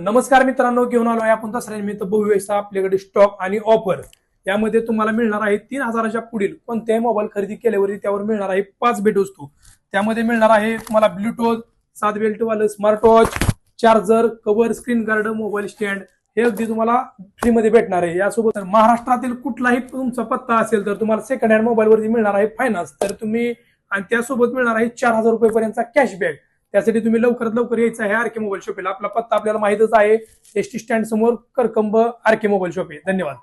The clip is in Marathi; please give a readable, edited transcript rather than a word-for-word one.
नमस्कार मित्रांनो, घेऊन आलो आहे आपण दसऱ्या निमित्त भव्य असा आपल्याकडे स्टॉक आणि ऑफर। यामध्ये तुम्हाला मिळणार आहे 3000च्या पुढील कोणत्याही मोबाईल खरेदी केल्यावरती त्यावर मिळणार आहे 5 भेटवस्तू। त्यामध्ये मिळणार आहे तुम्हाला ब्लूटूथ 7 बेल्ट वालं smart watch, charger, cover, screen guard, mobile stand हे अगदी तुम्हाला फ्री मध्ये भेटणार आहे। यासोबत महाराष्ट्रातील कुठलाही तुमचा पत्ता असेल तर तुम्हाला सेकंड हँड मोबाईल वरती मिळणार आहे फायनान्स, तर तुम्ही आणि त्यासोबत मिळणार आहे 4000 रुपयेपर्यंतचा कॅशबॅक। त्यासाठी तुम्ही लवकरात लवकर यायचं आहे आरके मोबाईल शॉपला। आपला पत्ता आपल्याला माहितच आहे, एसटी स्टँड समोर करकंब आरके मोबाईल शॉप आहे। धन्यवाद।